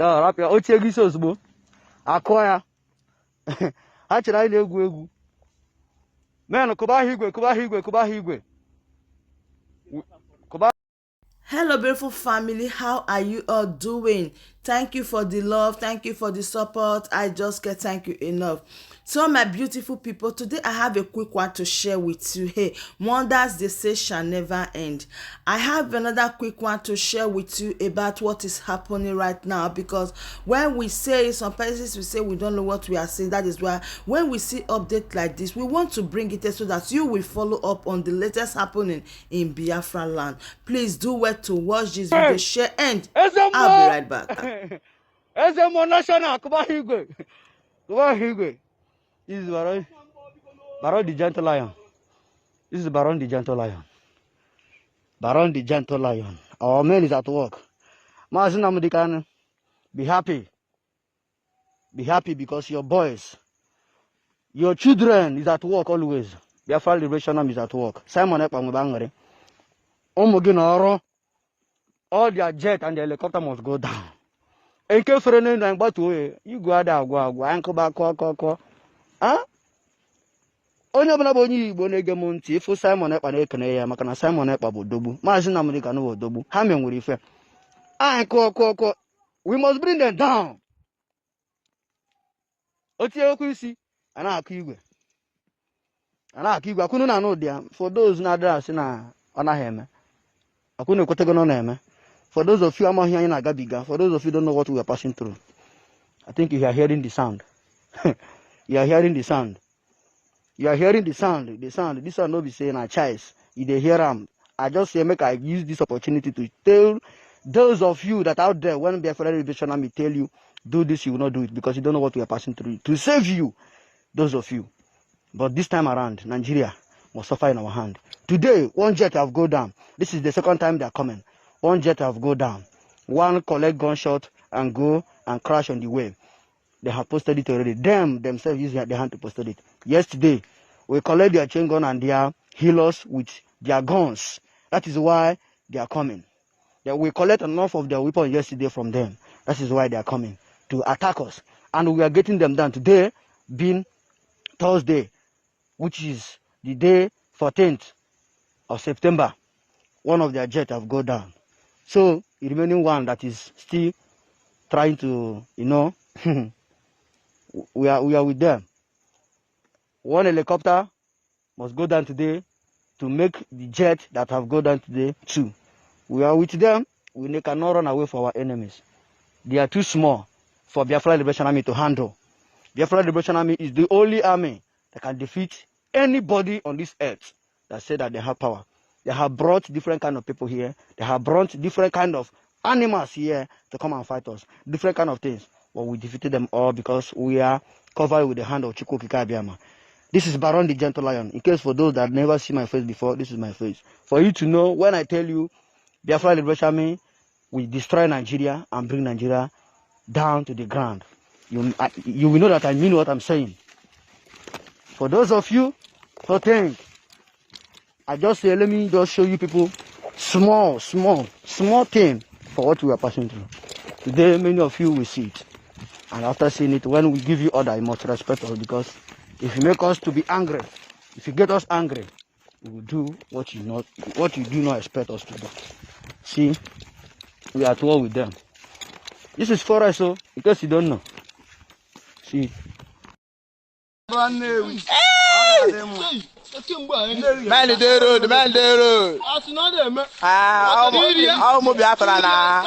Ah, rapia. Otie gisos bo. Akoya. Achira ile egwu. Man, kuba higwe. Kuba. Hello beautiful family, how are you all doing? Thank you for the love, thank you for the support. I just can't thank you enough. So my beautiful people, today I have a quick one to share with you. Hey, wonders they say shall never end. I have another quick one to share with you about what is happening right now, because when we say, some places we say we don't know what we are saying. That is why when we see update like this, we want to bring it so that you will follow up on the latest happening in Biafra land. Please do well to watch this video, share, and I'll be right back. Ezemo national kuba higwe. This is Baron the Gentle Lion. This is Baron the Gentle Lion. Baron the Gentle Lion. Our man is at work. Mazina Mudikan, be happy. Be happy because your boys, your children is at work always. Biafra Liberation Army is at work. Simon Ekpa Mubangare. Omogino, all their jet and the helicopter must go down. In case for any time, but you go out, go, ankle back, call. Huh? Onye ọbụla bụ onye Igbo na-ege m ntị ịfụ Simon Ekpa na-ekene ya maka na Simon Ekpa bụ odogwu. Maazị Nnamdi Kanu bụ odogwu. Ha menwere ife. Anyị we must bring them down. Otie okwu isi a na-akụ igwe. Akwụnụ na anụ dị ya. For those na-adịrị asị na ọ naghị eme. Akwụnụ ekwetego na ọ na-eme. For those of you amaghị anyị na-agabiga. For those of you don't know what we are passing through. I think you are hearing the sound. You are hearing the sound. You are hearing the sound. This one no be saying a choice. You dey hear them. I just say make I use this opportunity to tell those of you that out there when Biafra Liberation Army tell you do this, you will not do it because you don't know what we are passing through. To save you, those of you. But this time around, Nigeria must suffer in our hand. Today, one jet have go down. This is the second time they are coming. One jet have go down. One collect gunshot and go and crash on the way. They have posted it already. Themselves using their hand to post it. Yesterday, we collect their chain gun and their healers with their guns. That is why they are coming. We collect enough of their weapons yesterday from them. That is why they are coming to attack us. And we are getting them done today, being Thursday, which is the day 14th of September. One of their jets have gone down. So, the remaining one that is still trying to, we are with them. One helicopter must go down today to make the jet that have gone down today too. We are with them. We cannot run away from our enemies. They are too small for Biafra Liberation Army to handle. Biafra Liberation Army is the only army that can defeat anybody on this earth that said that they have power. They have brought different kind of people here. They have brought different kind of animals here to come and fight us. Different kind of things. But we defeated them all because we are covered with the hand of Chukwu Okike Abiyama. This is Baron the Gentle Lion. In case for those that never see my face before, this is my face. For you to know, when I tell you, Biafra Liberation Army will destroy Nigeria and bring Nigeria down to the ground. You will know that I mean what I'm saying. For those of you who think, I just say, let me just show you people small thing for what we are passing through. Today, many of you will see it. And after seeing it, when we give you order, you must respect us, because if you make us to be angry, if you get us angry, we will do what you do not expect us to do. See, we are at war with them. This is forest, so in case you don't know. See. Man the road. How mo Biafra na.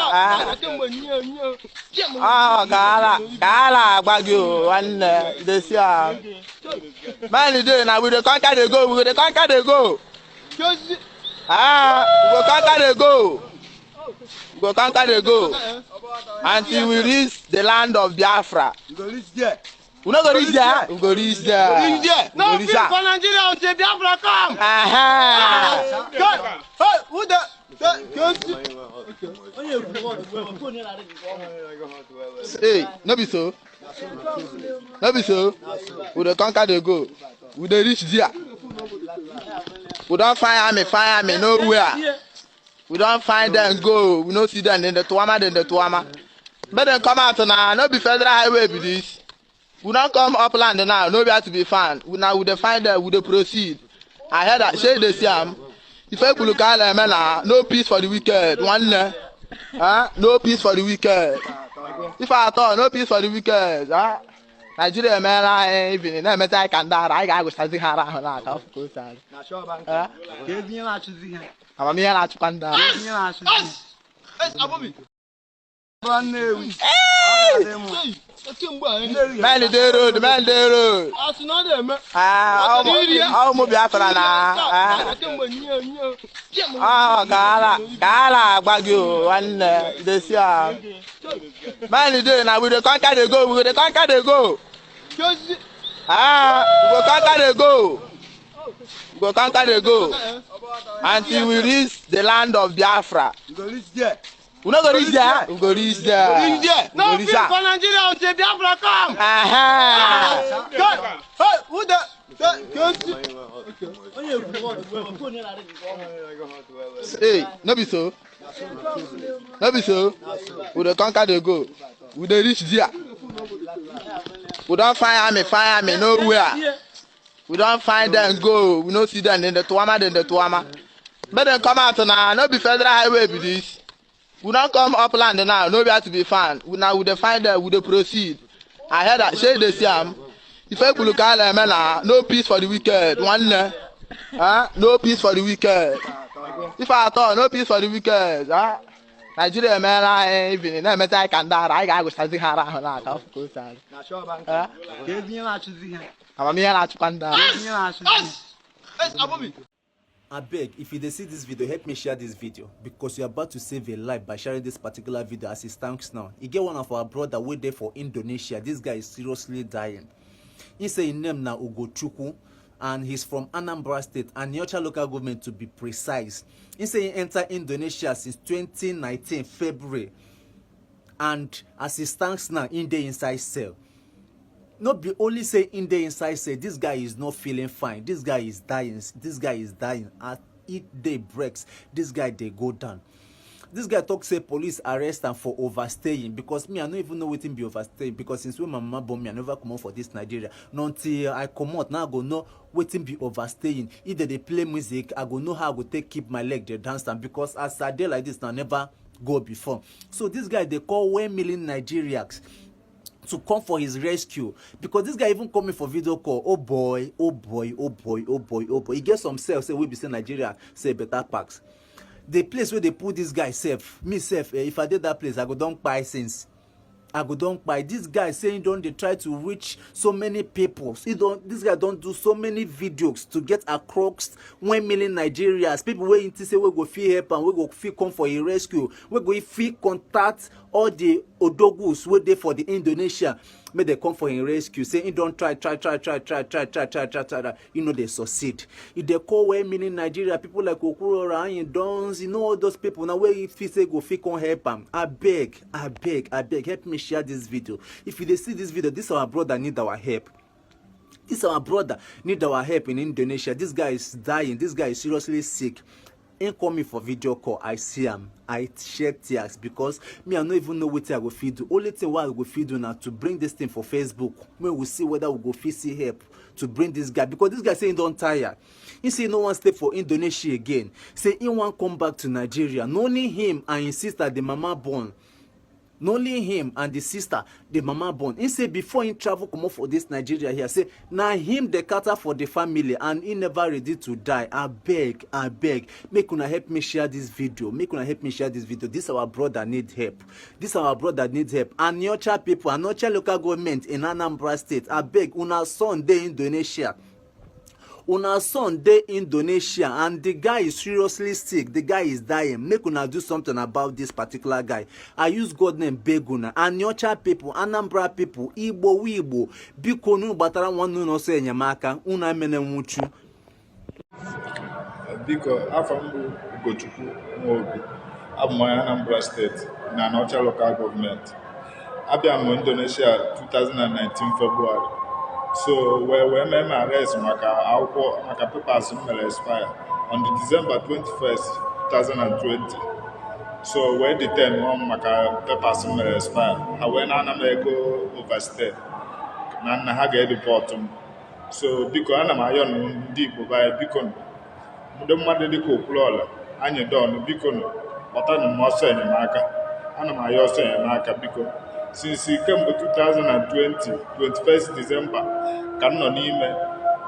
Gala gbagio one this year. Man the day now we dey conquer the go, we go conquer the go. We go conquer the go. We go conquer the go. Until we reach the land of Biafra. We go reach there. We not go reach there. We go reach there. We reach there. No, we for Nigeria until Biafra come. Hey, who the? Hey, no be so. No be so. We dey conquer the go. We dey reach there. We don't find army nowhere. We don't find them go. We no see them in the Tuama, But then come out now, no be federal highway be this. We don't come upland now, no be have to be found. We now we define that, we dey proceed. I heard that shey dey see am. If I could look at them now, no peace for the wicked. One no peace for the wicked. If I thought no peace for the wicked, Nigeria man, even na meta I can die. I go start to hara hara. Of course, na sure bank. Give me na chuzi. I'm me na chukanda. Give me na chuzi. Abobi. Man the road, man the road. How mo Biafra na. Gala Bagyo, one this year. Man the day now we dey conquer the go, we dey conquer the go. We go conquer the go. We go conquer the go. Until we reach the land of Biafra. We go reach there. We no go reach there. We go reach there. We go reach there. No peace for Nigeria until Biafra come. Hey, who the? Hey, no be so. No be so. We dey conquer the go. We dey reach there. We don't find army nowhere. We don't find them go. We no see them in the Tuama. But then come out now. No be federal highway be this. We don't come upland now, no be have to be found. We now we define that, we dey proceed. I heard that shey dey see am. If I could look at them now, no peace for the wicked. One no peace for the wicked. If I thought no peace for the wicked, Nigeria man, even na meta I can die. I go start to hara hara. Of course, na sure bank. Give me na chuzi. I'm me na chukanda. Give me na chuzi. Abobi. Abeg, if you dey see this video, help me share this video because you're about to save a life by sharing this particular video as it stands now. You get one of our brother way there for Indonesia. This guy is seriously dying. He say his name na Ugochukwu and he's from Anambra State and Nyocha local government to be precise. He say he entered Indonesia since 2019 February and as it stands now, in the inside cell. Not be only say in the inside say this guy is not feeling fine, this guy is dying, as it day breaks, this guy they go down. This guy talk say police arrest him for overstaying because me I don't even know what him be overstaying because since when my mama born me I never come out for this Nigeria. Not until I come out now I go know what him be overstaying. Either they play music, I go know how I go take keep my leg there dance and because as I did like this now never go before. So this guy they call 1 million Nigerians to come for his rescue because this guy even coming for video call. Oh boy. He get some self say we be say Nigeria say better packs. The place where they put this guy safe, me safe. If I did that place, I go don't buy since. I go don't buy. This guy saying don't they try to reach so many people. This guy don't do so many videos to get across 1 million Nigerians. People waiting to say we go feel help and we go feel come for a rescue. We go feel contact all the odogus wait there for the Indonesia. May they come for a rescue. Say don't try. You know they succeed. If they call 1 million Nigeria, people like Okuro and Dons, you know all those people now where if you say go feel come help them. I beg, help me share this video. If you see this video, this our brother need our help. This our brother need our help in Indonesia. This guy is dying. This guy is seriously sick. Ain't coming for video call. I see him. I shed tears because me I don't even know what I go feed do. Only thing what I go feed do now to bring this thing for Facebook. When we see whether we go fit see help to bring this guy because this guy saying don't tire. He say no one stay for Indonesia again. Say he want come back to Nigeria. Not only him and his sister the mama born. Not only him and the sister, the mama born. He say before he travel come up for this Nigeria here, say now him the cater for the family and he never ready to die. I beg. Make una help me share this video. This our brother need help. And Nyocha people, and Nyocha local government in Anambra State. I beg una son dey Indonesia. Una son dey Indonesia and the guy is seriously sick. The guy is dying. Make una do something about this particular guy. I use God name beg una. And Nyocha people, Anambra people, Igbo, biko nu batara nwanu no se enyemaka. Una mene nwuchu. Biko afọ mbụ Ugochukwu Nwobi. Abụ m Anambra State na Nyocha local government. Abịa m Indonesia 2019 February. So we made my arrest maka papers expire on the December 21st, 2020. so wee detain m maka pepas m mere expire ha wee na-ana m ego overstay na nna ha ga-edipọtụ m. So biko ana m ayọ ndị Igbo be anyị biko ndị mmadụ dịka Okwuluọla anyị dọn biko kpọtanụ m ọsọ enyemaka. Ana m ayọ ọsọ enyemaka biko since kemgbe 2020 21st Disemba ka m nọ n'ime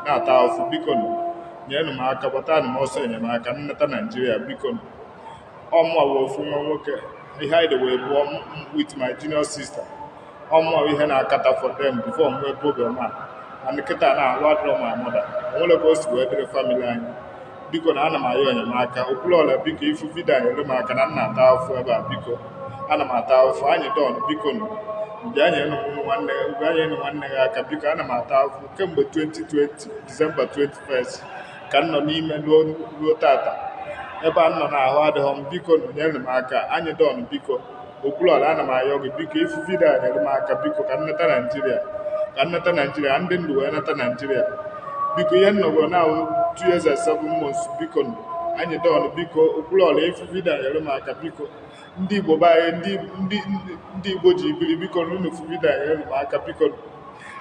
na-ata afụ biko nyenụ m aka kpọtanụ m ọsọ enyemaka nnata Naijiria biko ọmụwa bụ ofu nwa nwoke ihe anyị wee bụ with my junior sister ọmụwa ihe na-akata for them before m nwee problem a and nkịta na-alụ adịrọ ma mọda onwere ka o si wee dịrị famili anyị biko na ana m ayọ enyemaka. Okwuluọla biko ifu vidio anyị elu m aka na nna ata afụ ebe a biko ana m ata afụ anyị dọn biko bịa nyenu nwanne gị aka biko ana m ata afụ kemgbe 2020 Disemba 21st ka m nọ n'ime ruo tata ebe a nọ n'ahụ adịghị m biko nyere m aka anyị dọn biko Okwuluọla ana m ayọ gị biko ifu vidio anyị elu m aka biko ka nnata Naijiria ndị ndụ wee nata Naijiria biko ihe nnọgọ na 2 years and 7 months biko anyị dọn biko Okwuluọla ifu vidio anyị elu m aka biko ndị Igbo be anyị ndị Igbo ji ibiri biko unu fu vidio anyị elu m aka biko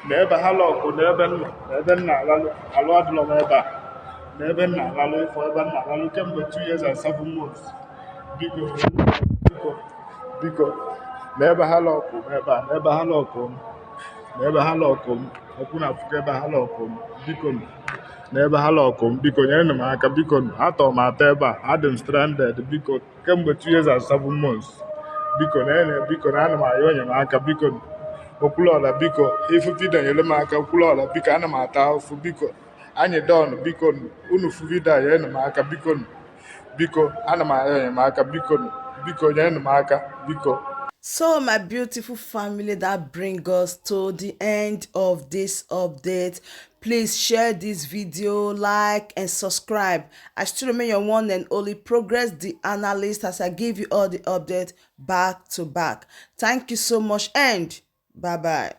na ebe ha lọkụ na ebe nna alụ adịlọ m ebe a na ebe nna alalụ ịfọ ebe nna alalụ kemgbe 2 years and 7 months biko na ebe ha lọkụ m ebe a na ebe ha lọkụ m okwu na afụkọ ebe ha lọkụ m biko na ebe ha lọkụ m biko nyere m aka biko atọ m ata ebe a adị m stranded biko kemgbe 2 years and 7 months biko na ana m ayọ enyemaka biko Okwuluọla biko ifu vidio nyere m aka Okwuluọla biko ana m ata afụ biko anyị dọn biko unu fu vidio nyere m aka biko ana m ayọ enyemaka biko nyere m aka biko. So my beautiful family, that brings us to the end of this update. Please share this video, like and subscribe. I still remain your one and only Progress the Analyst as I give you all the updates back to back. Thank you so much and bye bye.